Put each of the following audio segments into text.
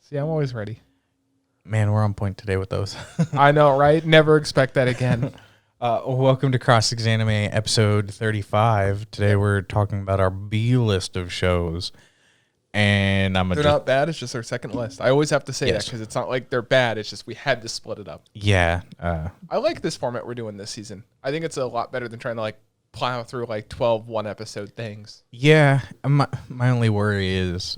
See, I'm always ready. Man, we're on point today with those. I know, right? Never expect that again. Welcome to ExAnime episode 35. Today we're talking about our B list of shows. And they're not bad. It's just our second list. I always have to say that because it's not like they're bad. It's just we had to split it up. Yeah. I like this format we're doing this season. I think it's a lot better than trying to like plow through like 12 one-episode things. Yeah. My only worry is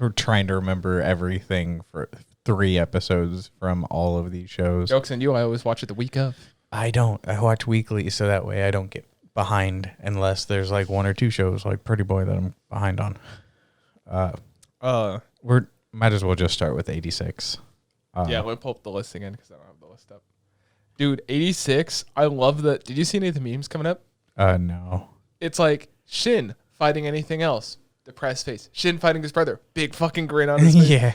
we're trying to remember everything for 3 episodes from all of these shows. Jokes on you. I always watch it the week of. I don't. I watch weekly, so that way I don't get behind unless there's like 1 or 2 shows like Pretty Boy that I'm behind on. We might as well just start with 86. Yeah, let me pull up the list again because I don't have the list up. Dude, 86. I love the. Did you see any of the memes coming up? No. It's like Shin fighting anything else. Depressed face. Shin fighting his brother. Big fucking grin on his face. Yeah.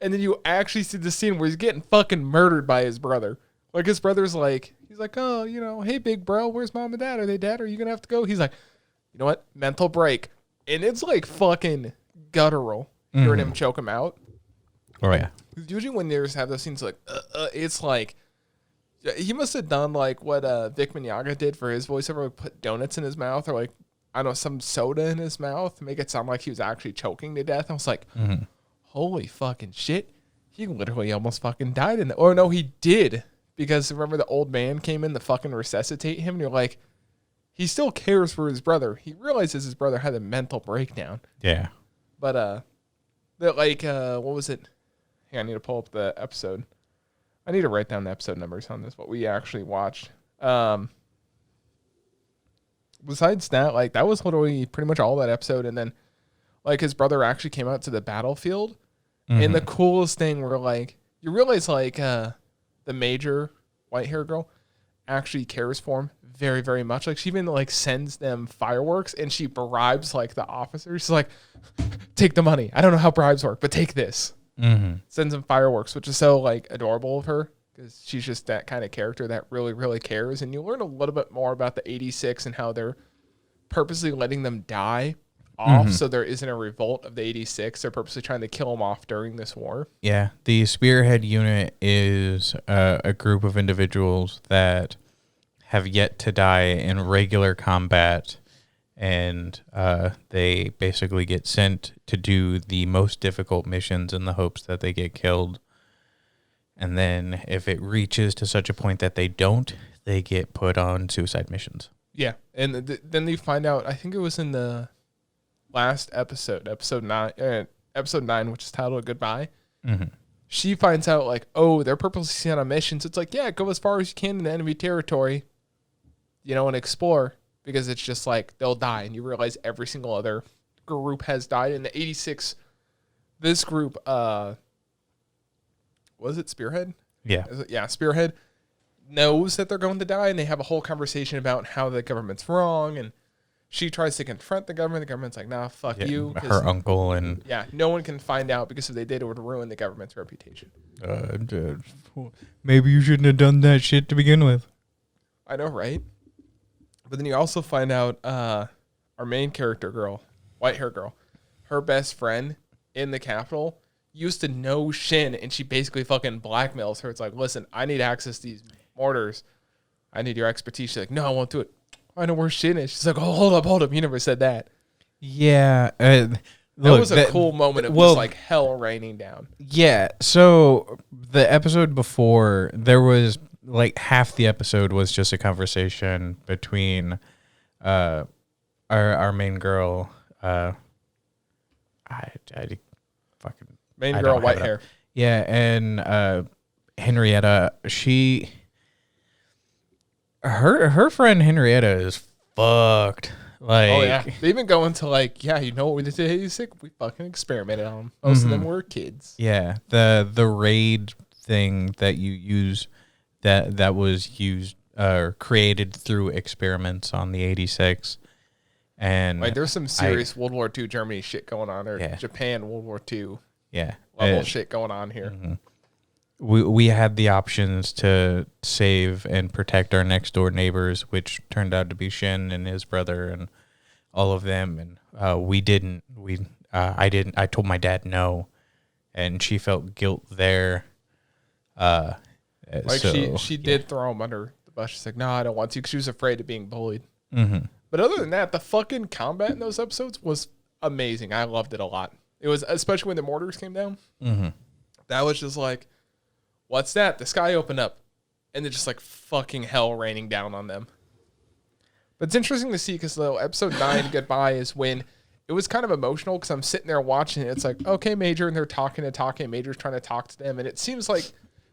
And then you actually see the scene where he's getting fucking murdered by his brother. Like his brother's like, he's like, oh, you know, hey big bro, where's mom and dad? Are they dead? Are you gonna have to go? He's like, you know what? Mental break. And it's like fucking guttural hearing him choke him out. Oh yeah. Usually when there's have those scenes like, it's like, he must have done like what Vic Mignogna did for his voiceover, like put donuts in his mouth or like, I don't know, some soda in his mouth to make it sound like he was actually choking to death. I was like, holy fucking shit. He literally almost fucking died in that. Or no, he did. Because remember the old man came in to fucking resuscitate him and you're like, he still cares for his brother. He realizes his brother had a mental breakdown. Yeah. But, what was it? Hey, I need to pull up the episode. I need to write down the episode numbers on this, what we actually watched. Besides that, like, that was literally pretty much all that episode. And then, like, his brother actually came out to the battlefield. And the coolest thing where, like, you realize, like, the major white hair girl actually cares for him very, very much. Like, she even, like, sends them fireworks and she bribes, like, the officers. She's like, take the money. I don't know how bribes work, but take this. Sends them fireworks, which is so, like, adorable of her because she's just that kind of character that really, really cares. And you learn a little bit more about the 86 and how they're purposely letting them die off so there isn't a revolt of the 86. They're purposely trying to kill them off during this war. Yeah. The Spearhead Unit is a group of individuals that have yet to die in regular combat, and they basically get sent to do the most difficult missions in the hopes that they get killed. And then if it reaches to such a point that they don't, they get put on suicide missions. Yeah. And then you find out, I think it was in the last episode 9, which is titled Goodbye. She finds out like, oh, they're purposely sent on missions. It's like, yeah, go as far as you can in enemy territory, you know, and explore, because it's just like they'll die. And you realize every single other group has died. In the 86, this group, was it Spearhead? Yeah. Yeah, Spearhead knows that they're going to die, and they have a whole conversation about how the government's wrong, and she tries to confront the government. The government's like, nah, fuck you. Her uncle and... Yeah, no one can find out because if they did, it would ruin the government's reputation. Maybe you shouldn't have done that shit to begin with. I know, right? But then you also find out our main character girl, white hair girl, her best friend in the Capitol used to know Shin, and she basically fucking blackmails her. It's like, listen, I need access to these mortars. I need your expertise. She's like, no, I won't do it. I know where Shin is. She's like, oh, hold up. You never said that. Yeah. That was a cool moment of just like hell raining down. Yeah. So the episode before, there was like half the episode was just a conversation between our main girl. I fucking main girl, white hair. Yeah, and Henrietta. Her friend Henrietta is fucked. Like, oh yeah, they even go into like, yeah, you know what we did to 86? We fucking experimented on them. Most of them were kids. Yeah, the raid thing that you use that was used or created through experiments on the 86, and like there's some serious World War II Germany shit going on, or Japan World War II level shit going on here. We had the options to save and protect our next door neighbors, which turned out to be Shin and his brother and all of them, and we didn't. I told my dad no, and she felt guilt there. Like she did throw him under the bus. She's like, no, I don't want to, because she was afraid of being bullied. Mm-hmm. But other than that, the fucking combat in those episodes was amazing. I loved it a lot. It was, especially when the mortars came down. Mm-hmm. That was just like, what's that? The sky opened up, and then just like fucking hell raining down on them. But it's interesting to see, because the episode 9, Goodbye, is when it was kind of emotional, because I'm sitting there watching it. It's like, okay, Major, and they're talking. Major's trying to talk to them, and it seems like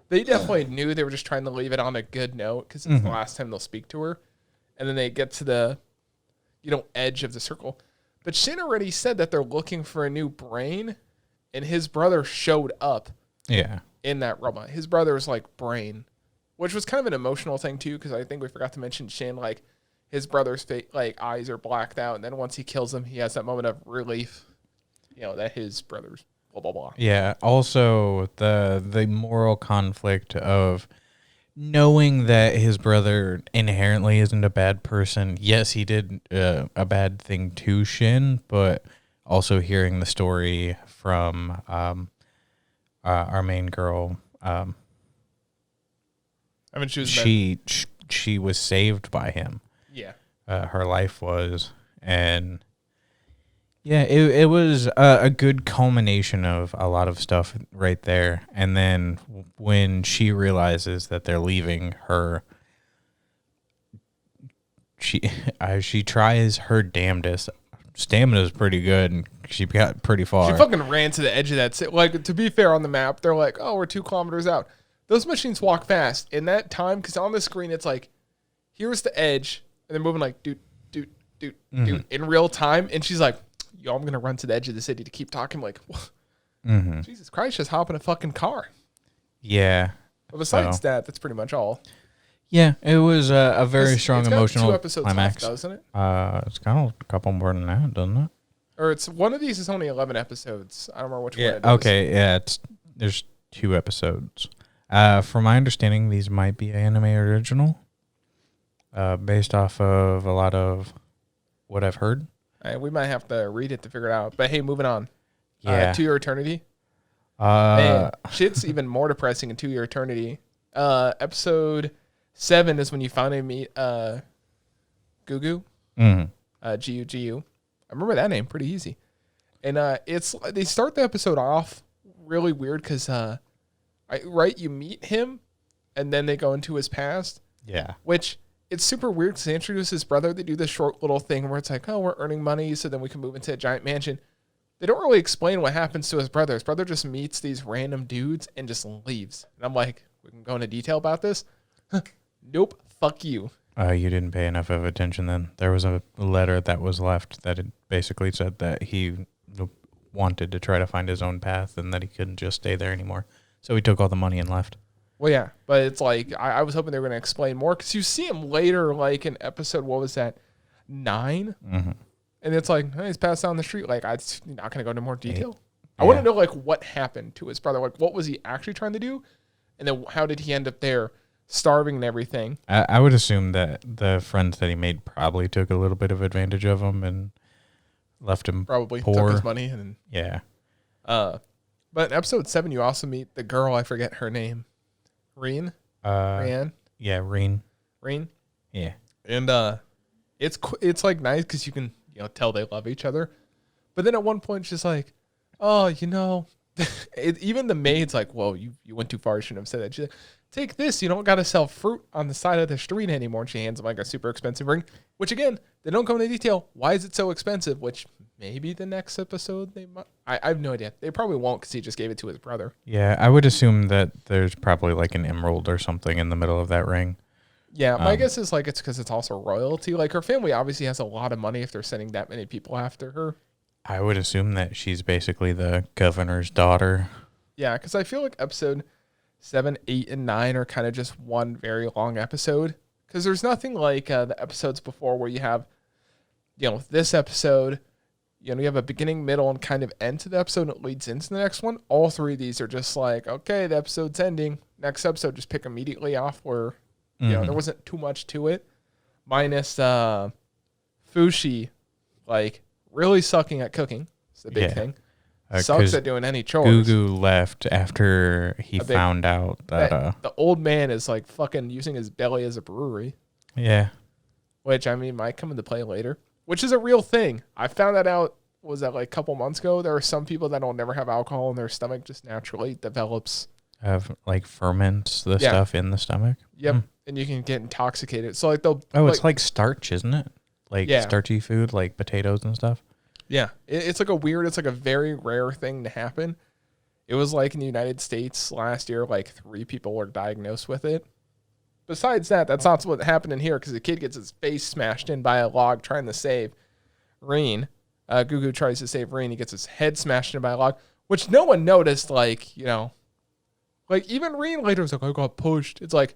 they definitely knew they were just trying to leave it on a good note, because it's the last time they'll speak to her. And then they get to the, edge of the circle. But Shin already said that they're looking for a new brain, and his brother showed up. Yeah. In that robot. His brother's like brain, which was kind of an emotional thing too, because I think we forgot to mention Shin, like his brother's eyes are blacked out, and then once he kills him, he has that moment of relief, that his brother's blah blah blah. Yeah. Also, the moral conflict of knowing that his brother inherently isn't a bad person. Yes, he did a bad thing to Shin, but also hearing the story from our main girl. I mean, she was saved by him. Yeah. Her life was, and yeah, it was a good culmination of a lot of stuff right there. And then when she realizes that they're leaving her, she tries her damnedest. Stamina's pretty good, and she got pretty far. She fucking ran to the edge of that. Like, to be fair, on the map, they're like, oh, we're 2 kilometers out. Those machines walk fast. In that time, because on the screen, it's like, here's the edge, and they're moving like, doot, in real time. And she's like, yo, I'm going to run to the edge of the city to keep talking. Like, Jesus Christ, just hop in a fucking car. Yeah. But besides that, that's pretty much all. Yeah, it was a very strong emotional 2 episodes climax. left, doesn't it? It's got a couple more than that, doesn't it? Or it's one of these is only 11 episodes. I don't remember which one it is. Okay, yeah, there's 2 episodes. From my understanding, these might be anime original, based off of a lot of what I've heard. We might have to read it to figure it out. But hey, moving on. Yeah. To Your Eternity. Man, shit's even more depressing in To Your Eternity. Episode 7 is when you finally meet Gugu. Gugu. I remember that name pretty easy. And they start the episode off really weird because you meet him and then they go into his past. Yeah. Which it's super weird because they introduce his brother. They do this short little thing where it's like, oh, we're earning money so then we can move into a giant mansion. They don't really explain what happens to his brother. His brother just meets these random dudes and just leaves. And I'm like, we can go into detail about this? Nope. Fuck you. You didn't pay enough of attention then. There was a letter that was left that it basically said that he wanted to try to find his own path and that he couldn't just stay there anymore. So he took all the money and left. Well, yeah. But it's like, I was hoping they were going to explain more because you see him later, like in episode, what was that, 9? Mm-hmm. And it's like, hey, he's passed down the street. Like, I'm not going to go into more detail. Yeah. I want to know, like, what happened to his brother. Like, what was he actually trying to do? And then how did he end up there, starving and everything? I would assume that the friends that he made probably took a little bit of advantage of him and left him probably poor. Took his money. And yeah. But in episode 7, you also meet the girl. I forget her name. Reen? Rianne? Yeah, Reen. Yeah. And it's like nice because you can tell they love each other. But then at one point, she's like, oh, even the maid's like, whoa, you went too far. You shouldn't have said that. She's like, take this. You don't got to sell fruit on the side of the street anymore. And she hands him like a super expensive ring, which again, they don't go into detail. Why is it so expensive? Which maybe the next episode they might. I have no idea. They probably won't because he just gave it to his brother. Yeah, I would assume that there's probably like an emerald or something in the middle of that ring. Yeah, my guess is like it's because it's also royalty. Like her family obviously has a lot of money if they're sending that many people after her. I would assume that she's basically the governor's daughter. Yeah, because I feel like episode 7, 8, and 9 are kind of just one very long episode. Because there's nothing like the episodes before where you have, this episode, you have a beginning, middle, and kind of end to the episode, and it leads into the next one. All 3 of these are just like, okay, the episode's ending. Next episode, just pick immediately off where, there wasn't too much to it. Minus Fushi, like, really sucking at cooking. It's the big thing. Sucks at doing any chores. Gugu left after he found out that the old man is like fucking using his belly as a brewery. Yeah. Which, I mean, might come into play later. Which is a real thing. I found that out, was that like a couple months ago? There are some people that will never have alcohol in their stomach, just naturally develops. Like ferments the stuff in the stomach? Yep. And you can get intoxicated. So like they'll... it's like starch, isn't it? Like starchy food, like potatoes and stuff? Yeah. It's like a very rare thing to happen. It was like in the United States last year, like 3 people were diagnosed with it. Besides that, that's not what happened in here because the kid gets his face smashed in by a log trying to save Reen. Gugu tries to save Reen. He gets his head smashed in by a log, which no one noticed. Like, you know, like even Reen later was like, I got pushed. It's like,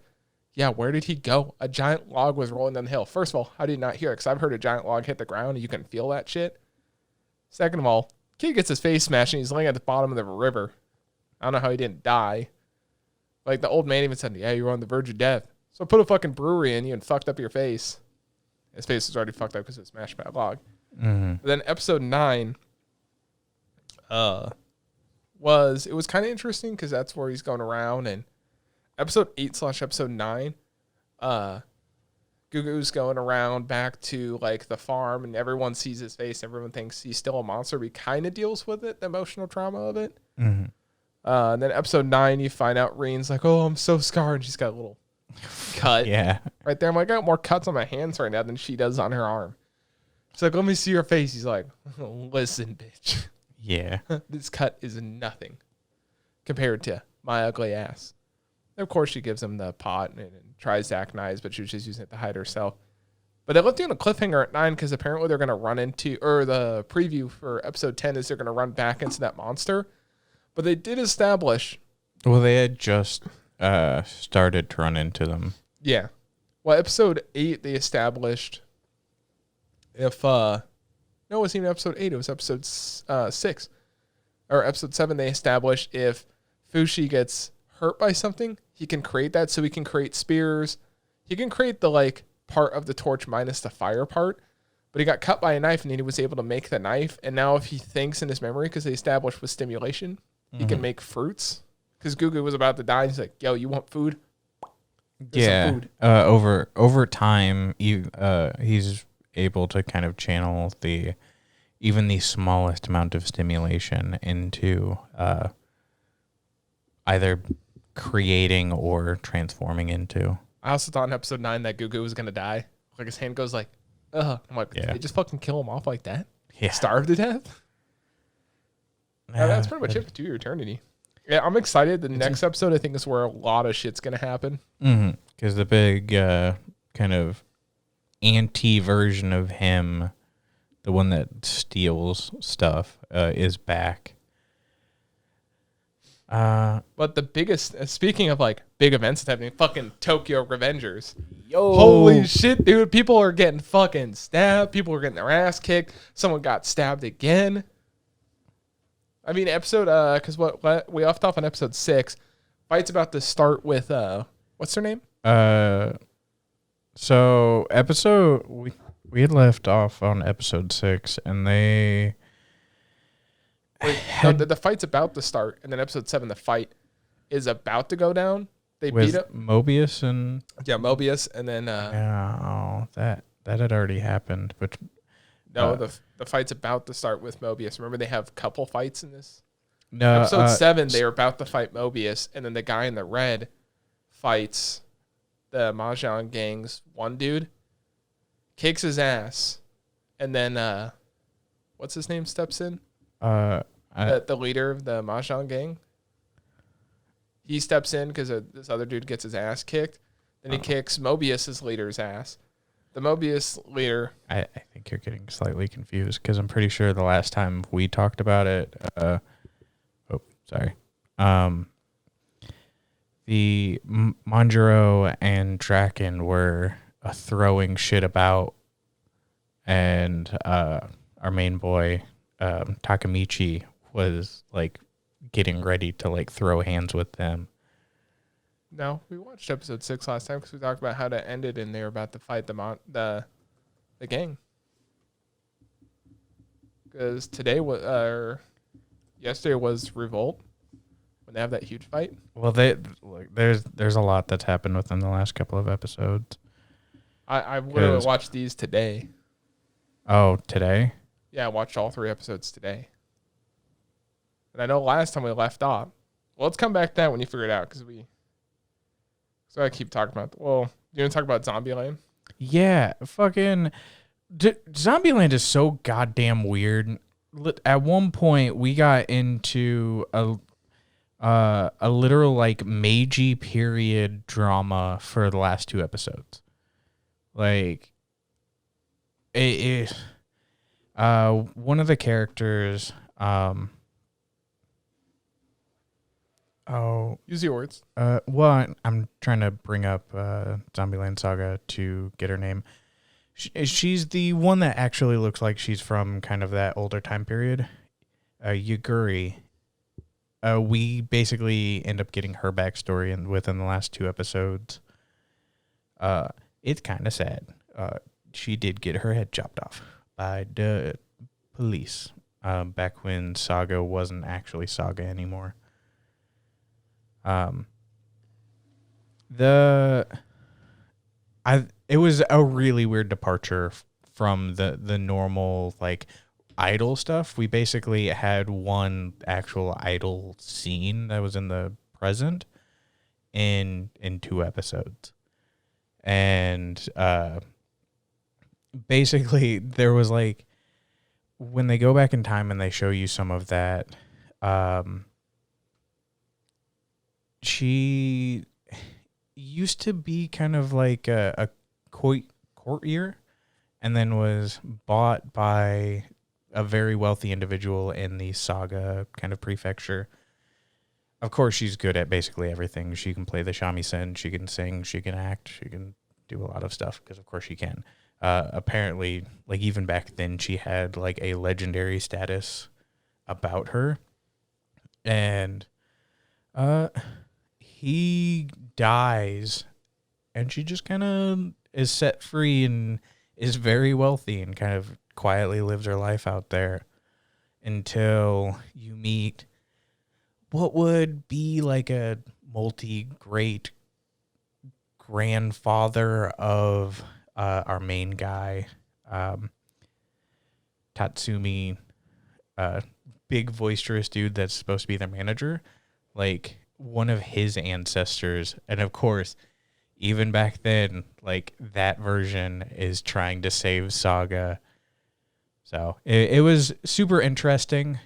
yeah, where did he go? A giant log was rolling down the hill. First of all, how did you not hear it? Because I've heard a giant log hit the ground and you can feel that shit. Second of all, kid gets his face smashed and he's laying at the bottom of the river. I don't know how he didn't die. Like the old man even said, yeah, you were on the verge of death. So put a fucking brewery in you and fucked up your face. His face was already fucked up because it was smashed by a log. Mm-hmm. Then episode 9 was kind of interesting because that's where he's going around. And episode 8/episode 9, Gugu's going around back to like the farm and everyone sees his face. Everyone thinks he's still a monster. But he kind of deals with it, the emotional trauma of it. Mm-hmm. And then episode 9, you find out Reen's like, oh, I'm so scarred. And she's got a little cut right there. I'm like, I got more cuts on my hands right now than she does on her arm. She's like, let me see your face. He's like, listen, bitch. Yeah. This cut is nothing compared to my ugly ass. And of course, she gives him the pot and tries to act nice, but she was just using it to hide herself. But they left you on a cliffhanger at 9 because apparently they're going to run into, or the preview for episode 10 is they're going to run back into that monster. But they did establish. Well, they had just started to run into them. Yeah. Well, episode 8, they established if, no, it wasn't even episode 8, it was episode 6. Or episode 7, they established if Fushi gets hurt by something, he can create that. So he can create spears. He can create the, like, part of the torch minus the fire part. But he got cut by a knife and he was able to make the knife. And now if he thinks in his memory, because they established with stimulation, he can make fruits. Because Gugu was about to die. And he's like, yo, you want food? There's some food. Over time, he's able to kind of channel even the smallest amount of stimulation into either creating or transforming into. I also thought in episode 9 that Gugu was going to die. Like his hand goes like, ugh. I'm like, they just fucking kill him off like that? Yeah. Starve to death? That's pretty much it for To Your Eternity. Yeah, I'm excited. The next episode, I think, is where a lot of shit's going to happen. Because the big kind of anti-version of him, the one that steals stuff, is back. But the biggest, speaking of like big events that's happening, fucking Tokyo Revengers. Yo. Holy shit, dude. People are getting fucking stabbed. People are getting their ass kicked. Someone got stabbed again. I mean, because what we left off on episode 6, fight's about to start with, what's her name? So we had left off on episode 6, and they... the fight's about to start, and then episode 7, the fight is about to go down. They beat up Mobius and... Yeah, Mobius, and then... that had already happened, but... No, the fight's about to start with Mobius. Remember, they have a couple fights in this? No. Episode 7, they were about to fight Mobius, and then the guy in the red fights the Mahjong gang's one dude, kicks his ass, and then, what's his name steps in? The leader of the Mahjong gang. He steps in because this other dude gets his ass kicked. Then he kicks Mobius's leader's ass. The Mobius leader... I think you're getting slightly confused because I'm pretty sure the last time we talked about it... the Manjaro and Draken were throwing shit about, and our main boy, Takamichi, was like getting ready to like throw hands with them. No, we watched episode 6 last time because we talked about how to end it, and they were about to fight the gang. Because today was yesterday was Revolt when they have that huge fight. Well, there's a lot that's happened within the last couple of episodes. I literally watched these today. Oh, today? Yeah, I watched all 3 episodes today. And I know last time we left off. Well, let's come back to that when you figure it out, because So I keep talking about. Well, you want to talk about Zombieland? Yeah, fucking Zombieland is so goddamn weird. At one point, we got into a literal like Meiji period drama for the last 2 episodes. Like, one of the characters, Use your words. Well, I'm trying to bring up Zombieland Saga to get her name. She's the one that actually looks like she's from kind of that older time period. Yaguri. We basically end up getting her backstory within the last 2 episodes. It's kind of sad. She did get her head chopped off by the police back when Saga wasn't actually Saga anymore. It was a really weird departure from the normal like idol stuff. We basically had one actual idol scene that was in the present in 2 episodes. And basically there was like, when they go back in time and they show you some of that, she used to be kind of like a courtier, and then was bought by a very wealthy individual in the Saga kind of prefecture. Of course, she's good at basically everything. She can play the shamisen, she can sing, she can act, she can do a lot of stuff, because of course she can. Apparently, like even back then, she had like a legendary status about her. And he dies, and she just kind of is set free and is very wealthy and kind of quietly lives her life out there until you meet what would be like a multi-great grandfather of our main guy, Tatsumi, big boisterous dude that's supposed to be their manager, like one of his ancestors. And of course, even back then, like that version is trying to save Saga. So it was super interesting.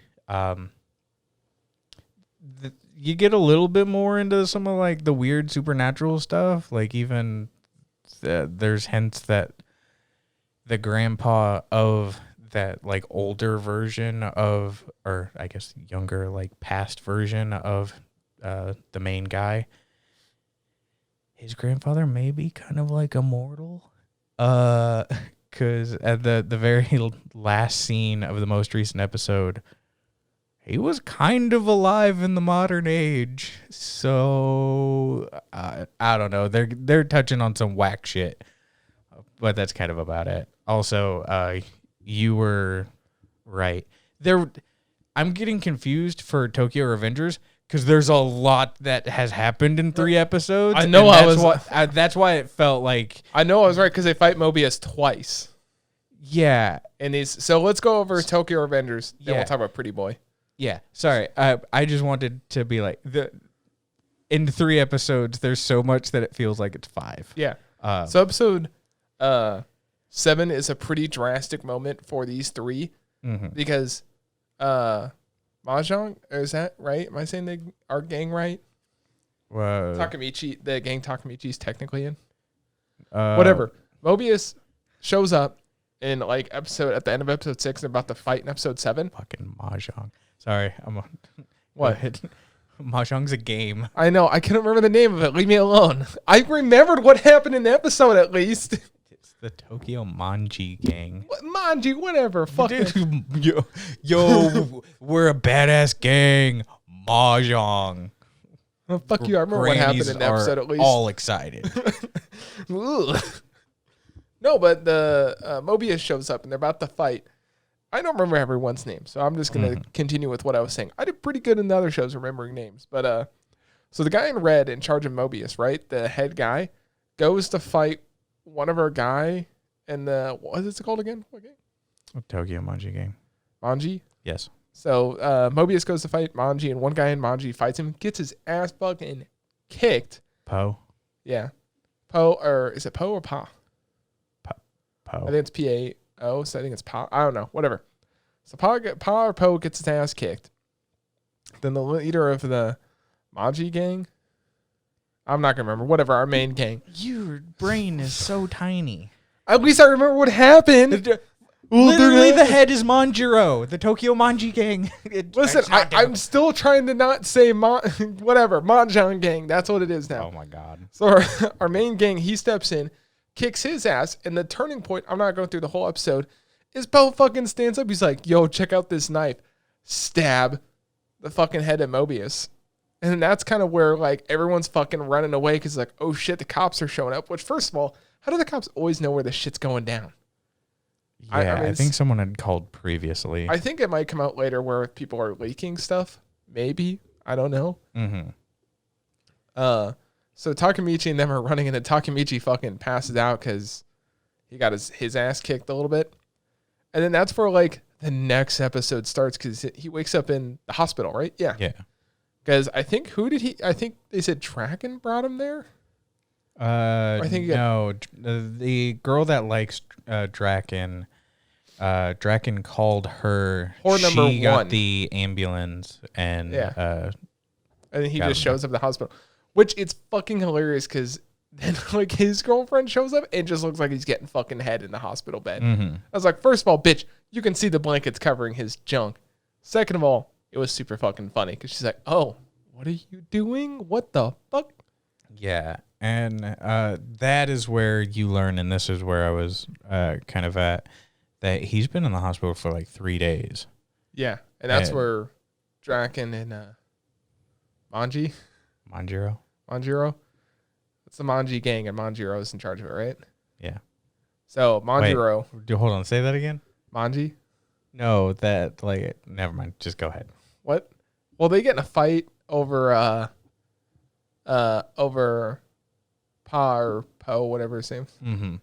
You get a little bit more into some of like the weird supernatural stuff. Like even there's hints that the grandpa of that like older version of, or I guess younger, like past version of the main guy, his grandfather may be kind of like immortal. Because at the very last scene of the most recent episode, he was kind of alive in the modern age. So I don't know. They're touching on some whack shit, but that's kind of about it. Also, you were right. I'm getting confused for Tokyo Revengers, because there's a lot that has happened in 3 episodes. I know that's why it felt like... I know I was right, because they fight Mobius twice. Yeah. So let's go over Tokyo Revengers, then Yeah. we'll talk about Pretty Boy. Yeah, sorry. I just wanted to be like... in 3 episodes, there's so much that it feels like it's 5. Yeah. So episode 7 is a pretty drastic moment for these 3, because... Mahjong, is that right? Am I saying our gang right? Whoa. Takamichi, the gang Takamichi's technically in. Whatever. Mobius shows up in like at the end of episode 6 and about to fight in episode 7. Fucking Mahjong. Sorry, What? Mahjong's a game. I know. I couldn't remember the name of it. Leave me alone. I remembered what happened in the episode at least. The Tokyo Manji gang. What, Manji, whatever. Fuck it. Yo, we're a badass gang. Mahjong. Oh, fuck you. I remember what happened in the episode at least. All excited. No, but the Mobius shows up and they're about to fight. I don't remember everyone's name, so I'm just gonna continue with what I was saying. I did pretty good in the other shows remembering names, but so the guy in red in charge of Mobius, right? The head guy goes to fight one of our guy in the what is it called again? What game? Tokyo Manji game. Manji? Yes. So Mobius goes to fight Manji, and one guy in Manji fights him, gets his ass fucking kicked. Po. Yeah. Po, or is it Po or Pa? Po. I think it's P-A-O, so I think it's Pa. I don't know. Whatever. So Pa or Po gets his ass kicked. Then the leader of the Manji gang, I'm not going to remember. Whatever, our main gang. Your brain is so tiny. At least I remember what happened. Literally, the head is Manjiro, the Tokyo Manji gang. Listen, I'm still trying to not say whatever, Manjan gang. That's what it is now. Oh, my God. So our main gang, he steps in, kicks his ass, and the turning point, I'm not going through the whole episode, is Bo fucking stands up. He's like, yo, check out this knife. Stab the fucking head of Mobius. And that's kind of where, like, everyone's fucking running away because, like, oh, shit, the cops are showing up. Which, first of all, how do the cops always know where the shit's going down? Yeah, I think someone had called previously. I think it might come out later where people are leaking stuff. Maybe. I don't know. Mm-hmm. So Takemichi and them are running, and then Takemichi fucking passes out because he got his ass kicked a little bit. And then that's where, like, the next episode starts because he wakes up in the hospital, right? Yeah. Yeah. Because I think I think they said Draken brought him there. I think no. The girl that likes Draken, Draken called her. Or number she got the ambulance and and then he just shows up at the hospital, which it's fucking hilarious because then like his girlfriend shows up and just looks like he's getting fucking head in the hospital bed. Mm-hmm. I was like, first of all, bitch, you can see the blankets covering his junk. Second of all, it was super fucking funny because she's like, oh, what are you doing? What the fuck? Yeah. And that is where you learn, and this is where I was kind of at, that he's been in the hospital for like 3 days. Yeah. And that's where Draken and Manjiro. It's the Manji gang, and Manjiro's in charge of it, right? Yeah. So Manjiro. Wait, hold on. Say that again. Manji? No, that, like, never mind. Just go ahead. What? Well, they get in a fight over Pa or Po, whatever his name. Mm-hmm.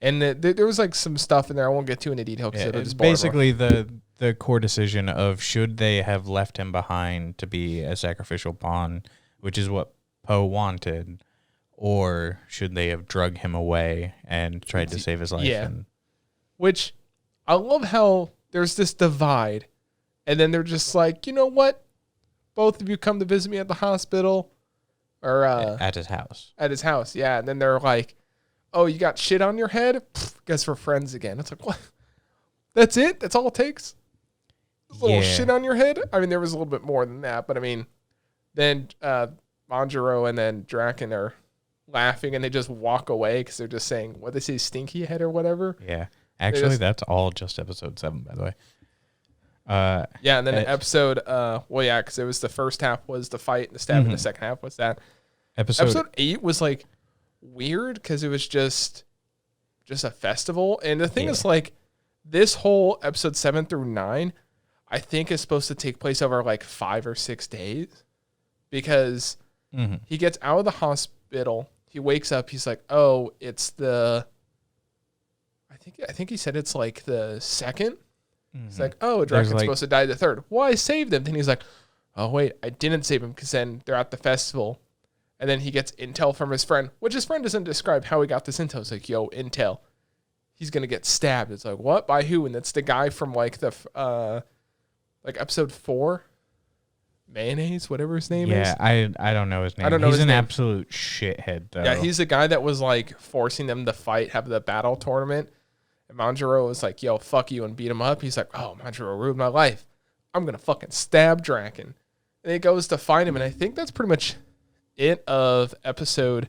And there was like some stuff in there. I won't get too into detail because it'll it's just bore basically the core decision of should they have left him behind to be a sacrificial pawn, which is what Po wanted, or should they have drug him away and tried to save his life? Yeah. Which I love how there's this divide, and then they're just like, you know what? Both of you come to visit me at the hospital. Or at his house. At his house, yeah. And then they're like, oh, you got shit on your head? Pfft, guess we're friends again. It's like, what? That's it? That's all it takes? A little shit on your head? I mean, there was a little bit more than that. But, I mean, then Manjiro and then Draken are laughing, and they just walk away because they're just saying, what, they say stinky head or whatever? Yeah. Actually, that's all just episode 7, by the way. Yeah, and then episode, because it was the first half was the fight, and the stab, and the second half was that. Episode 8 was like weird because it was just a festival, and the thing is, like, this whole episode 7 through 9, I think is supposed to take place over like 5 or 6 days, because he gets out of the hospital, he wakes up, he's like, oh, it's the, I think he said it's like the second. It's like, oh, Draken's supposed to die the third. Well, I saved him. Then he's like, oh, wait, I didn't save him because then they're at the festival. And then he gets intel from his friend, which his friend doesn't describe how he got this intel. It's like, yo, intel. He's going to get stabbed. It's like, what? By who? And it's the guy from like the, like episode 4. Mayonnaise, whatever his name is. Yeah, I don't know his name. I don't know He's his an name. absolute shithead, though. Yeah, he's the guy that was like forcing them to fight, have the battle tournament. And Manjiro was like, yo, fuck you, and beat him up. He's like, oh, Manjiro ruined my life. I'm going to fucking stab Draken. And he goes to find him, and I think that's pretty much it of episode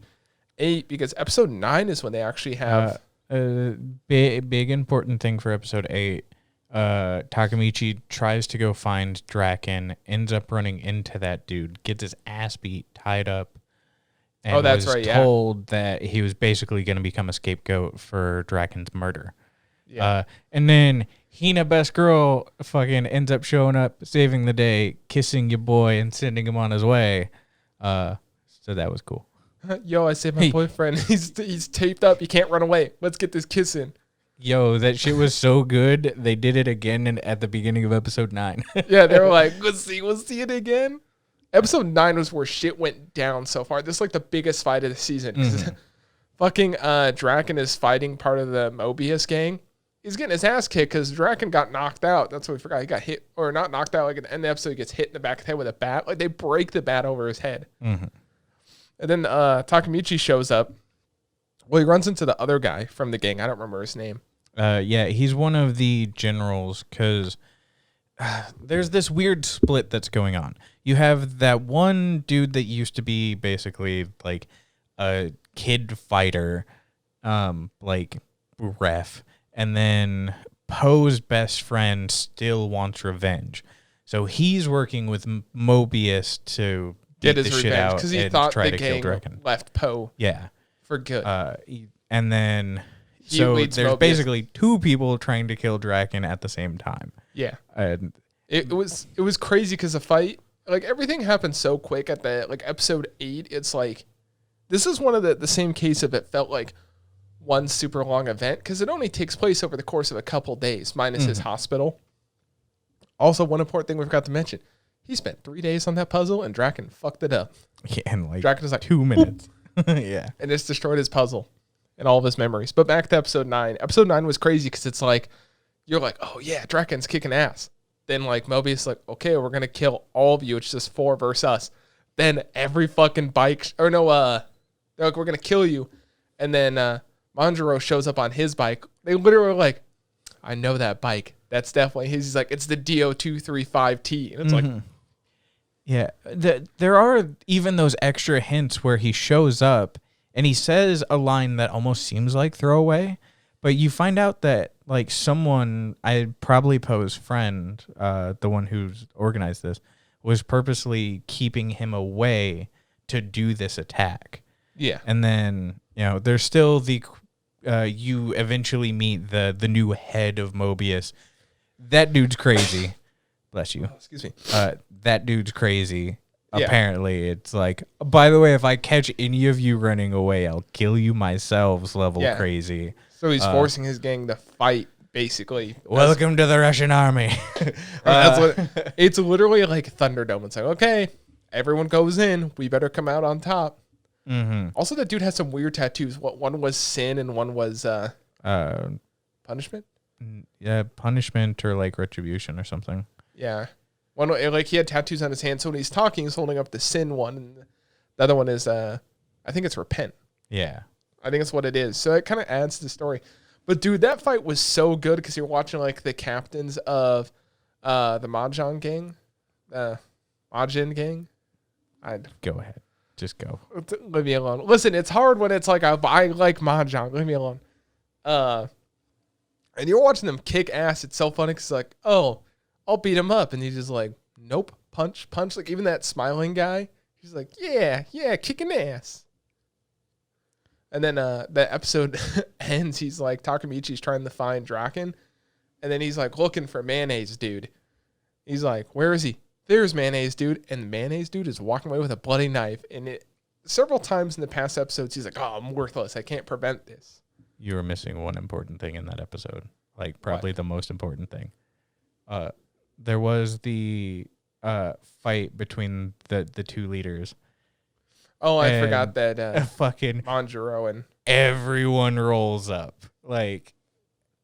8, because episode 9 is when they actually have... big important thing for episode 8. Takemichi tries to go find Draken, ends up running into that dude, gets his ass beat, tied up, and that's was right, told that he was basically going to become a scapegoat for Draken's murder. Yeah. And then Hina, best girl, fucking ends up showing up, saving the day, kissing your boy, and sending him on his way. So that was cool. Yo, I saved my boyfriend. He's taped up. He can't run away. Let's get this kiss in. Yo, that shit was so good. They did it again at the beginning of episode 9. Yeah, they were like, we'll see it again. Episode 9 was where shit went down so far. This is like the biggest fight of the season. Mm-hmm. Fucking Draken is fighting part of the Mobius gang. He's getting his ass kicked because Draken got knocked out. That's what we forgot. He got hit, or not knocked out. Like at the end of the episode, he gets hit in the back of the head with a bat. Like they break the bat over his head. Mm-hmm. And then Takemichi shows up. Well, he runs into the other guy from the gang. I don't remember his name. Yeah, he's one of the generals because there's this weird split that's going on. You have that one dude that used to be basically like a kid fighter, like ref. And then Poe's best friend still wants revenge. So he's working with Mobius to get his revenge because he thought the gang left Poe. Yeah. For good. And then so there's Mobius. Basically two people trying to kill Draken at the same time. Yeah. And it was crazy because the fight, like everything happened so quick at the like episode 8. It's like this is one of the same case of it felt like one super long event because it only takes place over the course of a couple days, minus his hospital. Also, one important thing we forgot to mention: he spent 3 days on that puzzle, and Draken fucked it up. Yeah, and like Draken was like 2 minutes. Yeah, and it's destroyed his puzzle and all of his memories. But back to episode 9. Episode 9 was crazy because it's like you're like, oh yeah, Draken's kicking ass. Then like Mobius like, okay, we're gonna kill all of you. It's just 4 versus us. Then every fucking bike, or no, they're like, we're gonna kill you, and then Manjiro shows up on his bike. They literally were like, I know that bike. That's definitely his. He's like, it's the DO235T. And it's like, yeah, there are even those extra hints where he shows up and he says a line that almost seems like throwaway, but you find out that like someone, probably Poe's friend, the one who's organized this, was purposely keeping him away to do this attack. Yeah. And then, there's still you eventually meet the new head of Mobius. That dude's crazy. Bless you. Oh, excuse me. That dude's crazy. Yeah. Apparently, it's like, by the way, if I catch any of you running away, I'll kill you myself level crazy. So he's forcing his gang to fight, basically. Welcome to the Russian army. It's literally like Thunderdome. It's like, okay, everyone goes in. We better come out on top. Mm-hmm. Also, that dude has some weird tattoos. One was sin and one was punishment. Yeah, punishment or like retribution or something. Yeah, one like he had tattoos on his hand. So when he's talking, he's holding up the sin one, and the other one is I think it's repent. Yeah, I think that's what it is. So it kind of adds to the story. But dude, that fight was so good because you're watching like the captains of the Mahjong gang, Majin gang. Go ahead. Just go. Leave me alone. Listen, it's hard when it's like, I like Mahjong. Leave me alone. And you're watching them kick ass. It's so funny because it's like, oh, I'll beat him up. And he's just like, nope, punch. Like even that smiling guy, he's like, yeah, kicking ass. And then the episode ends. He's like, Takemichi's trying to find Draken. And then he's like looking for Mayonnaise Dude. He's like, where is he? There's Mayonnaise Dude, and the Mayonnaise Dude is walking away with a bloody knife. And several times in the past episodes, he's like, oh, I'm worthless. I can't prevent this. You were missing one important thing in that episode. Like, probably the most important thing. There was the fight between the two leaders. Oh, I forgot that fucking Manjiro and everyone rolls up. Like,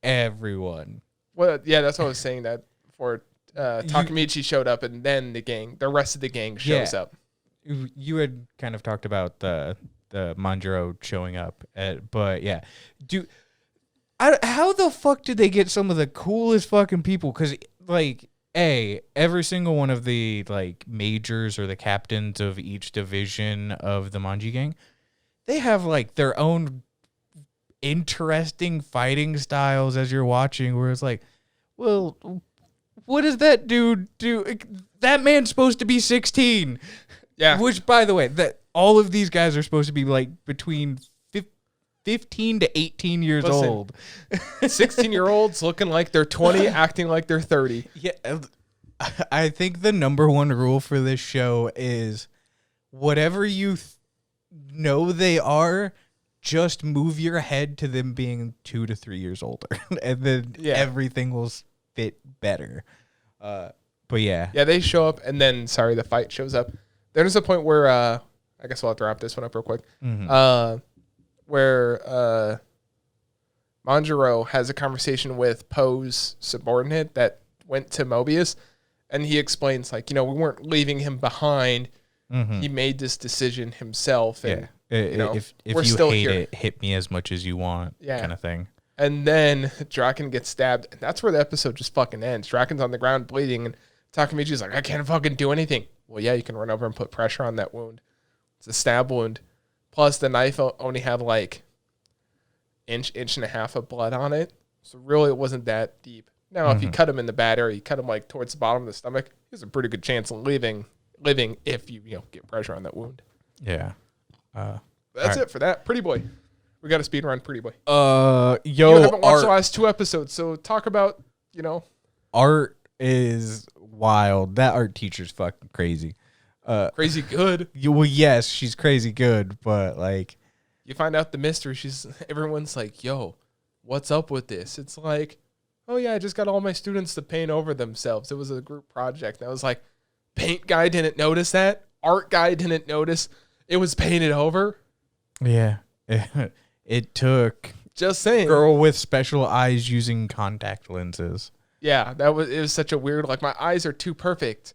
everyone. Well, yeah, that's what I was saying, that before Takemichi showed up, and then the rest of the gang shows up. You had kind of talked about the Manjiro showing up, but yeah, how the fuck did they get some of the coolest fucking people? Because like, every single one of the like majors or the captains of each division of the Manji gang, they have like their own interesting fighting styles as you're watching, where it's like, well, what does that dude do? That man's supposed to be 16. Yeah. Which, by the way, that all of these guys are supposed to be like between 15 to 18 years old. 16-year-olds looking like they're 20, acting like they're 30. Yeah, I think the number one rule for this show is whatever you know they are, just move your head to them being 2 to 3 years older, and then everything will fit better. But yeah, they show up, and then the fight shows up. There's a point where I guess we'll have to wrap this one up real quick. Where Manjaro has a conversation with Poe's subordinate that went to Mobius, and he explains, like, we weren't leaving him behind. He made this decision himself, and if we're you still hate here. it, hit me as much as you want, kind of thing. And then Draken gets stabbed, and that's where the episode just fucking ends. Draken's on the ground bleeding, and Takemichi's like, I can't fucking do anything. Well, yeah, you can run over and put pressure on that wound. It's a stab wound. Plus, the knife only had like inch and a half of blood on it. So really, it wasn't that deep. Now, if you cut him in the bad area, you cut him like towards the bottom of the stomach, there's a pretty good chance of living if you get pressure on that wound. Yeah. That's it for that. Pretty Boy. We got a speed run, Pretty Boy. You haven't watched the last 2 episodes, so talk about, art is wild. That art teacher's fucking crazy. Crazy good. Well, yes, she's crazy good, but like, you find out the mystery. Everyone's like, yo, what's up with this? It's like, oh yeah, I just got all my students to paint over themselves. It was a group project. And I was like, paint guy didn't notice that. Art guy didn't notice it was painted over. Yeah. It took just saying girl with special eyes using contact lenses. Yeah, it was such a weird, like, my eyes are too perfect,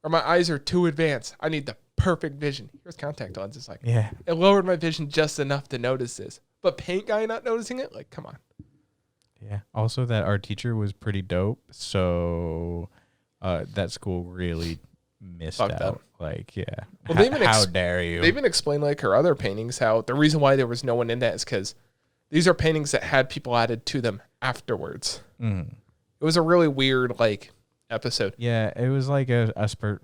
or my eyes are too advanced. I need the perfect vision. Here's contact lenses. Like, yeah, it lowered my vision just enough to notice this. But paint guy not noticing it? Like, come on. Yeah. Also, that art teacher was pretty dope. So that school really missed Fucked out. Up. Like, yeah. Well, how dare you? They even explained, like, her other paintings, how the reason why there was no one in that is because these are paintings that had people added to them afterwards. It was a really weird, like, episode. Yeah, it was like a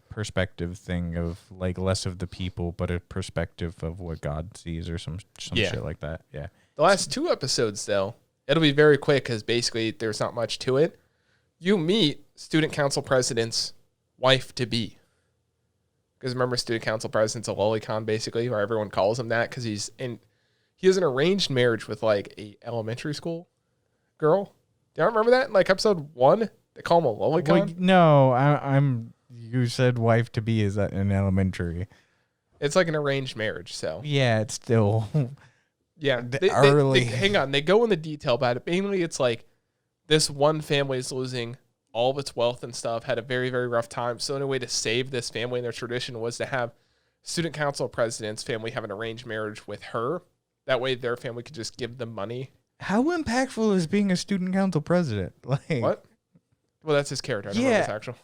perspective thing of, like, less of the people, but a perspective of what God sees or some shit like that. Yeah. The last 2 episodes, though, it'll be very quick because basically there's not much to it. You meet student council president's wife-to-be. Because remember, student council president's a lolicon, basically, or everyone calls him that because he has an arranged marriage with, like, a elementary school girl. Do you remember that? Like, episode 1, they call him a lolicon? Well, no, you said wife to be is an elementary. It's like an arranged marriage, so. Yeah, it's still. Yeah. Early. Hang on. They go into detail about it. Mainly, it's like this one family is losing all of its wealth and stuff, had a very, very rough time. So the only way to save this family and their tradition was to have student council president's family have an arranged marriage with her. That way their family could just give them money. How impactful is being a student council president? Like, what? Well, that's his character. I don't know his actual.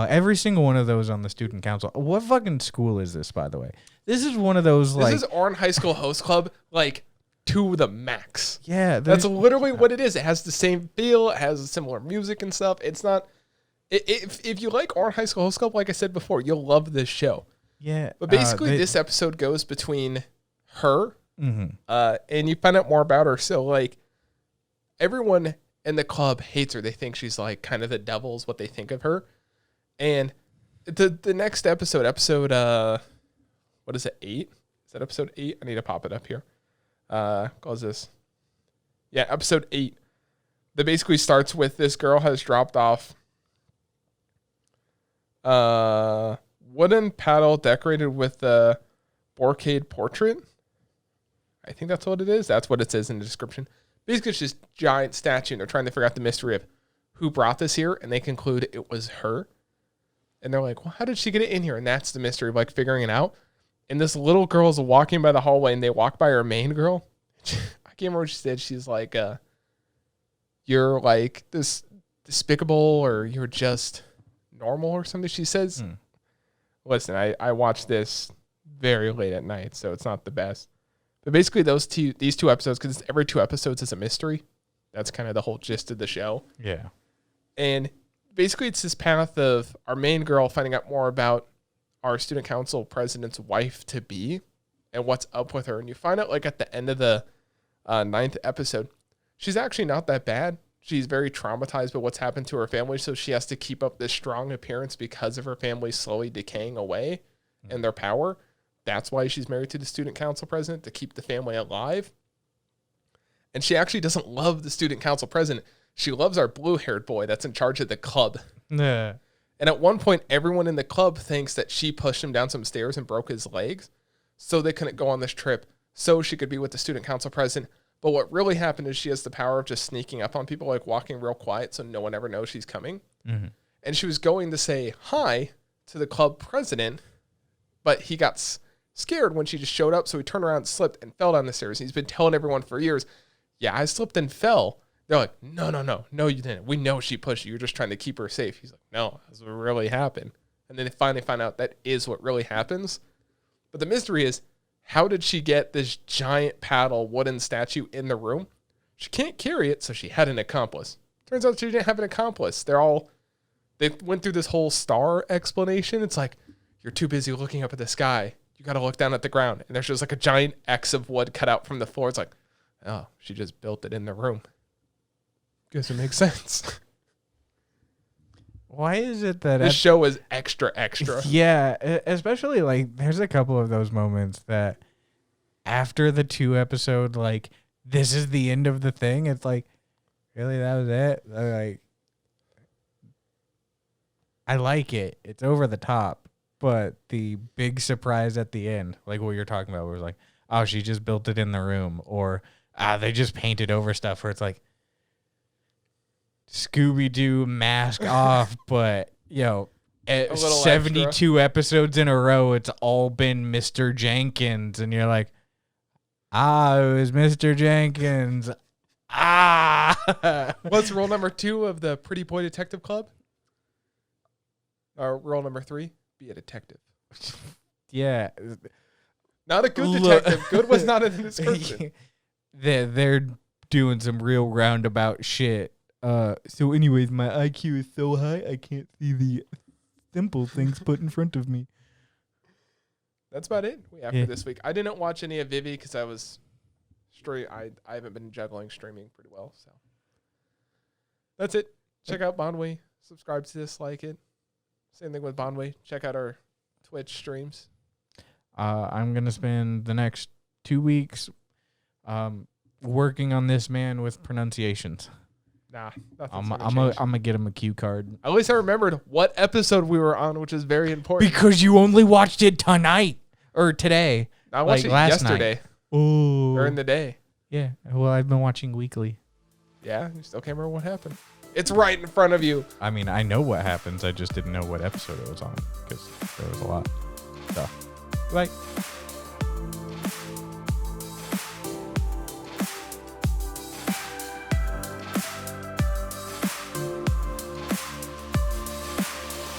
Every single one of those on the student council. What fucking school is this, by the way? This is one of those, This is Oran High School Host Club, like, to the max. Yeah. That's literally what it is. It has the same feel. It has similar music and stuff. It's not... If you like Oran High School Host Club, like I said before, you'll love this show. Yeah. But basically, this episode goes between her, and you find out more about her. So, like, everyone in the club hates her. They think she's, like, kind of the devil is what they think of her. And the next episode, what is it, 8? Is that episode 8? I need to pop it up here. What was this? Yeah, episode 8. That basically starts with this girl has dropped off wooden paddle decorated with a Borcade portrait. I think that's what it is. That's what it says in the description. Basically, it's just giant statue, and they're trying to figure out the mystery of who brought this here, and they conclude it was her. And they're like, well, how did she get it in here? And that's the mystery of, like, figuring it out. And this little girl's walking by the hallway, and they walk by her main girl. I can't remember what she said. She's like, you're, like, this despicable, or you're just normal or something, she says. Listen, I watched this very late at night, so it's not the best. But basically, these 2 episodes, because every 2 episodes is a mystery. That's kind of the whole gist of the show. Yeah. And basically, it's this path of our main girl finding out more about our student council president's wife-to-be and what's up with her. And you find out like at the end of the 9th episode, she's actually not that bad. She's very traumatized by what's happened to her family, so she has to keep up this strong appearance because of her family slowly decaying away and their power. That's why she's married to the student council president, to keep the family alive. And she actually doesn't love the student council president. She loves our blue-haired boy that's in charge of the club. Yeah. And at one point, everyone in the club thinks that she pushed him down some stairs and broke his legs so they couldn't go on this trip so she could be with the student council president. But what really happened is she has the power of just sneaking up on people, like walking real quiet so no one ever knows she's coming. Mm-hmm. And she was going to say hi to the club president, but he got scared when she just showed up, so he turned around, slipped, and fell down the stairs. He's been telling everyone for years, yeah, I slipped and fell. They're like, no, you didn't. We know she pushed you. You're just trying to keep her safe. He's like, no, that's what really happened. And then they finally find out that is what really happens. But the mystery is, how did she get this giant paddle wooden statue in the room? She can't carry it, so she had an accomplice. Turns out she didn't have an accomplice. They went through this whole star explanation. It's like, you're too busy looking up at the sky. You got to look down at the ground. And there's just like a giant X of wood cut out from the floor. It's like, oh, she just built it in the room. Guess it makes sense. Why is it that this show is extra? Yeah, especially like there's a couple of those moments that after the 2 episode, like this is the end of the thing. It's like, really, that was it? I like it. It's over the top, but the big surprise at the end, like what you're talking about, was like, oh, she just built it in the room, or they just painted over stuff. Where it's like, Scooby-Doo mask off, but 72 extra. Episodes in a row, it's all been Mr. Jenkins, and you're like, it was Mr. Jenkins. What's rule number 2 of the Pretty Boy Detective Club? Or rule number 3, be a detective. Yeah. Not a good detective. Good was not in the description. They're doing some real roundabout shit. So anyways, my IQ is so high, I can't see the simple things put in front of me. That's about it we have for this week. I didn't watch any of Vivi because I was I haven't been juggling streaming pretty well. So that's it. Check out Bonway. Subscribe to this, like it. Same thing with Bonway. Check out our Twitch streams. I'm going to spend the next 2 weeks working on this man with pronunciations. Nah, I'm gonna get him a cue card. At least I remembered what episode we were on, which is very important. Because you only watched it tonight or today. I watched it yesterday. Oh, during the day. Yeah. Well, I've been watching weekly. Yeah, you still can't remember what happened. It's right in front of you. I mean, I know what happens. I just didn't know what episode it was on because there was a lot. So, bye.